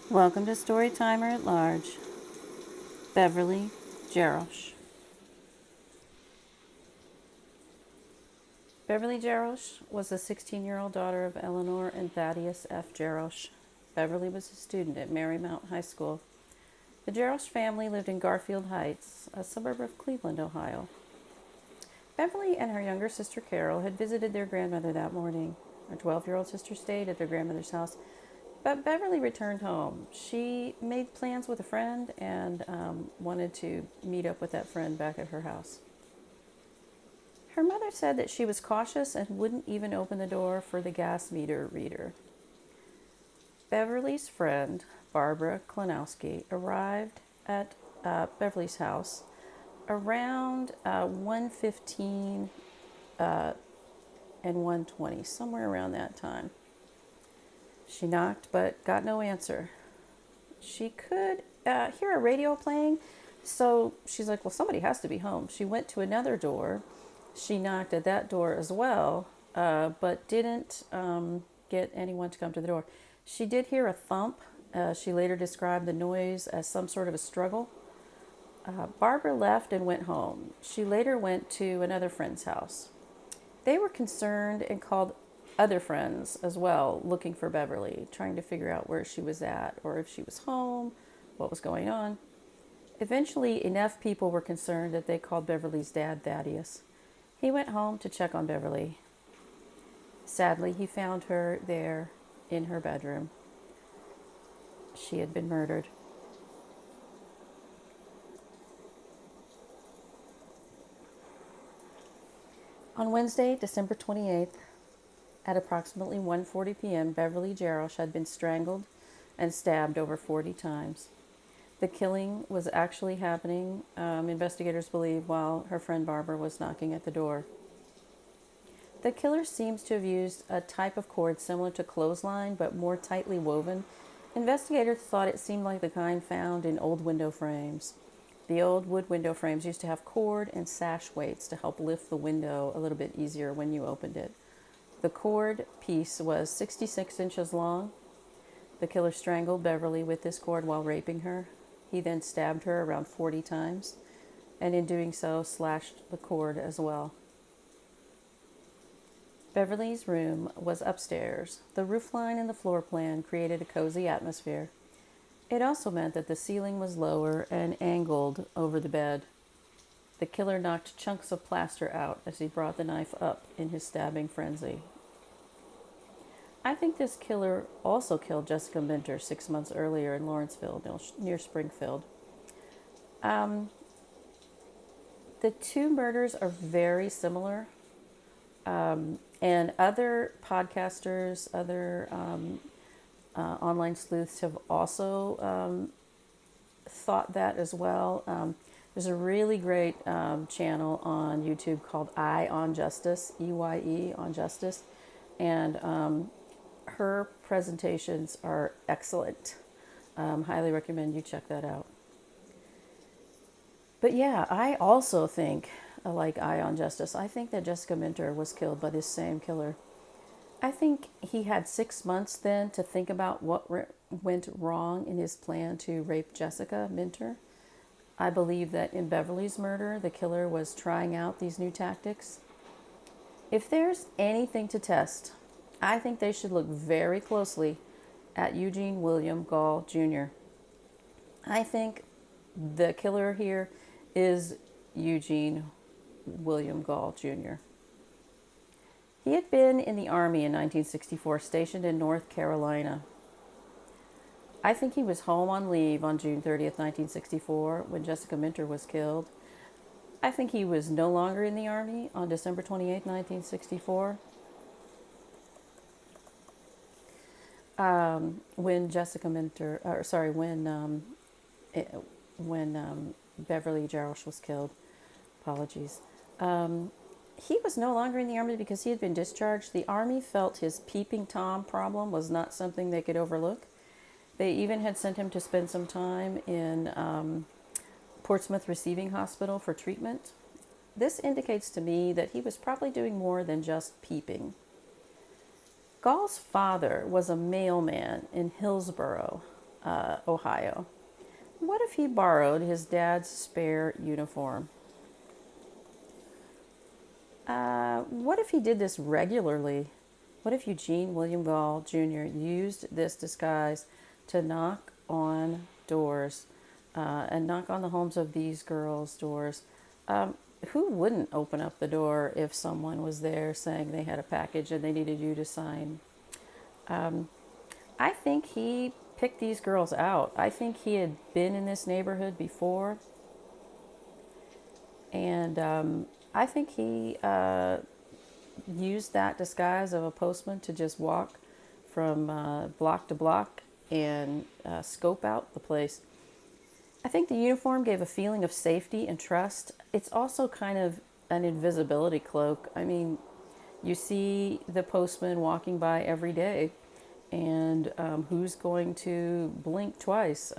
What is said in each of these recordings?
Welcome to Storytimer at Large, Beverly Geros. Beverly Geros was the 16-year-old daughter of Eleanor and Thaddeus F. Jarosz. Beverly was a student at Marymount High School. The Jarosz family lived in Garfield Heights, a suburb of Cleveland, Ohio. Beverly and her younger sister Carol had visited their grandmother that morning. Her 12-year-old sister stayed at their grandmother's house, but Beverly returned home. She made plans with a friend and wanted to meet up with that friend back at her house. Her mother said that she was cautious and wouldn't even open the door for the gas meter reader. Beverly's friend, Barbara Klanowski, arrived at Beverly's house around 1:15 and 1:20, somewhere around that time. She knocked but got no answer. She could hear a radio playing, so she's like, well, somebody has to be home. She went to another door. She knocked at that door as well, but didn't get anyone to come to the door. She did hear a thump. She later described the noise as some sort of a struggle. Barbara left and went home. She later went to another friend's house. They were concerned and called other friends as well, looking for Beverly, trying to figure out where she was at or if she was home, what was going on. Eventually, enough people were concerned that they called Beverly's dad, Thaddeus. He went home to check on Beverly. Sadly, he found her there in her bedroom. She had been murdered. On Wednesday, December 28th, at approximately 1:40 p.m., Beverly Geros had been strangled and stabbed over 40 times. The killing was actually happening, investigators believe, while her friend Barbara was knocking at the door. The killer seems to have used a type of cord similar to clothesline, but more tightly woven. Investigators thought it seemed like the kind found in old window frames. The old wood window frames used to have cord and sash weights to help lift the window a little bit easier when you opened it. The cord piece was 66 inches long. The killer strangled Beverly with this cord while raping her. He then stabbed her around 40 times, and in doing so, slashed the cord as well. Beverly's room was upstairs. The roofline and the floor plan created a cozy atmosphere. It also meant that the ceiling was lower and angled over the bed. The killer knocked chunks of plaster out as he brought the knife up in his stabbing frenzy. I think this killer also killed Jessica Minter 6 months earlier in Lawrenceville, near Springfield. The two murders are very similar. And other podcasters, other online sleuths have also thought that as well. There's a really great channel on YouTube called Eye on Justice, EYE on Justice, and her presentations are excellent. Highly recommend you check that out. But yeah, I also think, like Eye on Justice, I think that Jessica Minter was killed by this same killer. I think he had 6 months then to think about what went wrong in his plan to rape Jessica Minter. I believe that in Beverly's murder, the killer was trying out these new tactics. If there's anything to test, I think they should look very closely at Eugene William Gaul Jr. I think the killer here is Eugene William Gaul Jr. He had been in the Army in 1964, stationed in North Carolina. I think he was home on leave on June 30th, 1964, when Jessica Minter was killed. I think he was no longer in the Army on December 28th, 1964, when Jessica Minter, or sorry, when Beverly Geros was killed. Apologies. He was no longer in the Army because he had been discharged. The Army felt his peeping Tom problem was not something they could overlook. They even had sent him to spend some time in Portsmouth Receiving Hospital for treatment. This indicates to me that he was probably doing more than just peeping. Gaul's father was a mailman in Hillsborough, Ohio. What if he borrowed his dad's spare uniform? What if he did this regularly? What if Eugene William Gaul Jr. used this disguise to knock on doors and knock on the homes of these girls' doors? Who wouldn't open up the door if someone was there saying they had a package and they needed you to sign? I think he picked these girls out. I think he had been in this neighborhood before, and I think he used that disguise of a postman to just walk from block to block and scope out the place. I think the uniform gave a feeling of safety and trust. It's also kind of an invisibility cloak. I mean, you see the postman walking by every day, and who's going to blink twice?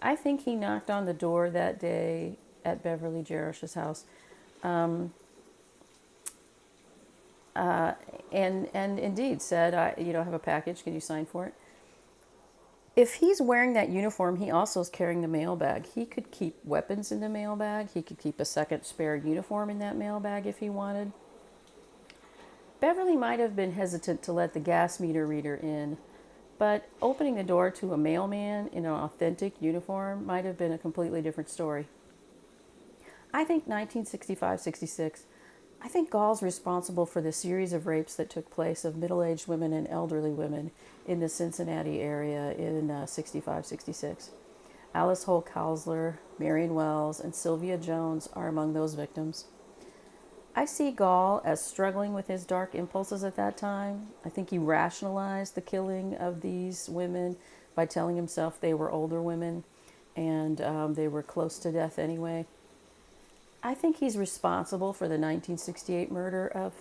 I think he knocked on the door that day at Beverly Geros' house, and indeed said, I have a package. Can you sign for it? If he's wearing that uniform, he also is carrying the mail bag. He could keep weapons in the mail bag. He could keep a second spare uniform in that mail bag if he wanted. Beverly might have been hesitant to let the gas meter reader in, but opening the door to a mailman in an authentic uniform might have been a completely different story. I think 1965-66, I think Gaul's responsible for the series of rapes that took place of middle-aged women and elderly women in the Cincinnati area in 65-66. Alice Holt-Kausler, Marion Wells, and Sylvia Jones are among those victims. I see Gaul as struggling with his dark impulses at that time. I think he rationalized the killing of these women by telling himself they were older women and they were close to death anyway. I think he's responsible for the 1968 murder of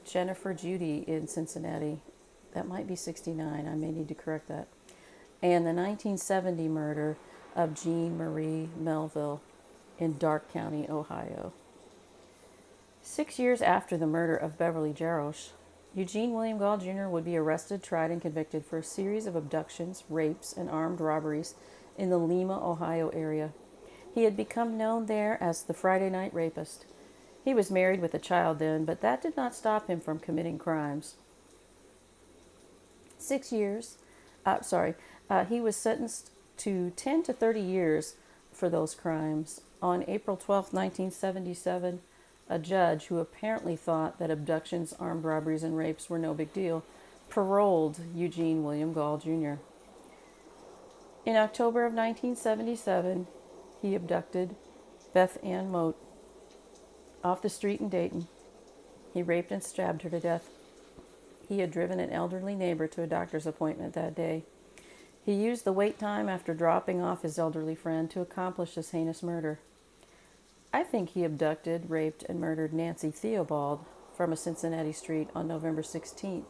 Jennifer Judy in Cincinnati. That might be 69. I may need to correct that. And the 1970 murder of Jean Marie Melville in Darke County, Ohio. 6 years after the murder of Beverly Geros, Eugene William Gaul Jr. would be arrested, tried, and convicted for a series of abductions, rapes, and armed robberies in the Lima, Ohio area. He had become known there as the Friday Night Rapist. He was married with a child then, but that did not stop him from committing crimes. 6 years, he was sentenced to 10 to 30 years for those crimes. On April 12, 1977, a judge who apparently thought that abductions, armed robberies, and rapes were no big deal, paroled Eugene William Gaul Jr. In October of 1977, he abducted Beth Ann Moat off the street in Dayton. He raped and stabbed her to death. He had driven an elderly neighbor to a doctor's appointment that day. He used the wait time after dropping off his elderly friend to accomplish this heinous murder. I think he abducted, raped, and murdered Nancy Theobald from a Cincinnati street on November 16,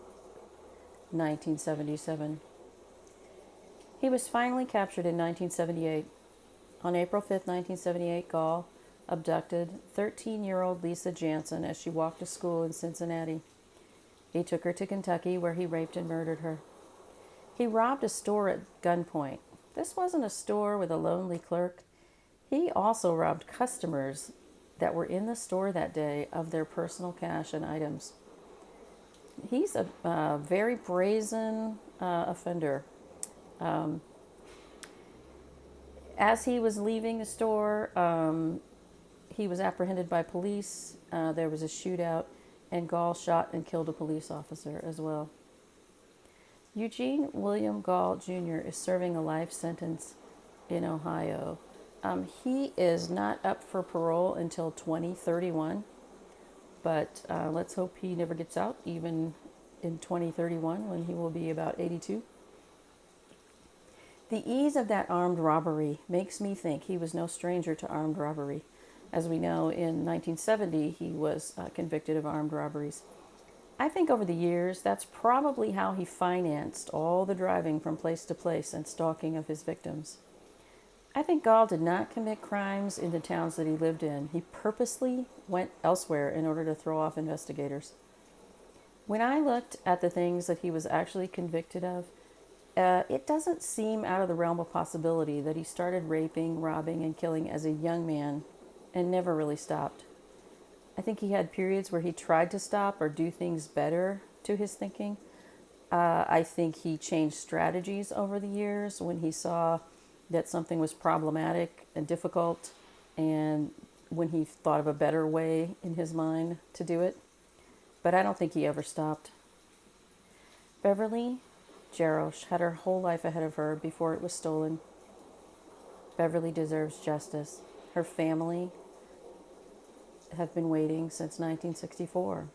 1977. He was finally captured in 1978. On April 5, 1978, Gaul abducted 13-year-old Lisa Jansen as she walked to school in Cincinnati. He took her to Kentucky, where he raped and murdered her. He robbed a store at gunpoint. This wasn't a store with a lonely clerk. He also robbed customers that were in the store that day of their personal cash and items. He's a very brazen offender. As he was leaving the store, he was apprehended by police. There was a shootout, and Gaul shot and killed a police officer as well. Eugene William Gaul Jr. is serving a life sentence in Ohio. He is not up for parole until 2031, but let's hope he never gets out, even in 2031 when he will be about 82. The ease of that armed robbery makes me think he was no stranger to armed robbery. As we know, in 1970, he was convicted of armed robberies. I think over the years, that's probably how he financed all the driving from place to place and stalking of his victims. I think Gaul did not commit crimes in the towns that he lived in. He purposely went elsewhere in order to throw off investigators. When I looked at the things that he was actually convicted of, it doesn't seem out of the realm of possibility that he started raping, robbing, and killing as a young man and never really stopped. I think he had periods where he tried to stop or do things better to his thinking. I think he changed strategies over the years when he saw that something was problematic and difficult, and when he thought of a better way in his mind to do it. But I don't think he ever stopped. Beverly Geros had her whole life ahead of her before it was stolen. Beverly deserves justice. Her family have been waiting since 1964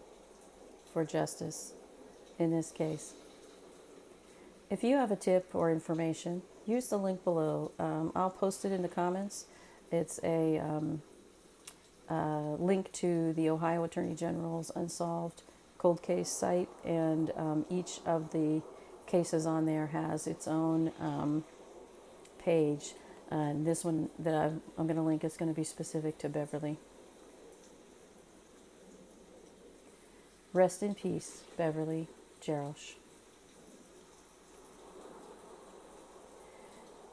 for justice in this case. If you have a tip or information, use the link below. I'll post it in the comments. It's a link to the Ohio Attorney General's Unsolved Cold Case site, and each of the cases on there has its own page. And this one that I'm going to link is going to be specific to Beverly. Rest in peace, Beverly Geros.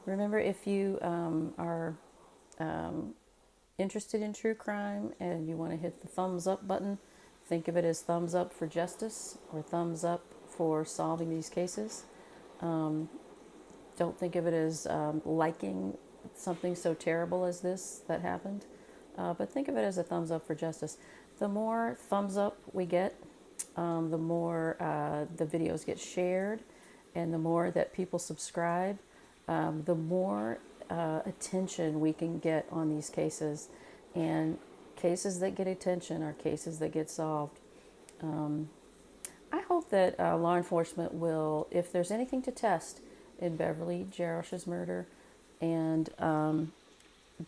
Remember, if you are interested in true crime and you want to hit the thumbs up button, think of it as thumbs up for justice or thumbs up for solving these cases. Don't think of it as liking something so terrible as this that happened, but think of it as a thumbs up for justice. The more thumbs up we get, the more the videos get shared, and the more that people subscribe, the more attention we can get on these cases. And cases that get attention are cases that get solved. I hope that law enforcement will, if there's anything to test in Beverly Geros's murder, and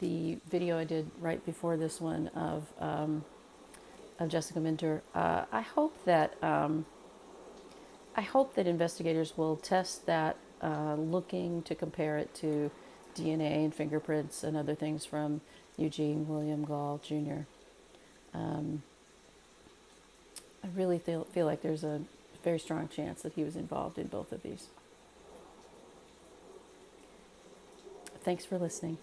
the video I did right before this one of Jessica Minter, I hope that investigators will test that, looking to compare it to DNA and fingerprints and other things from Eugene William Gaul Jr. I really feel like there's a very strong chance that he was involved in both of these. Thanks for listening.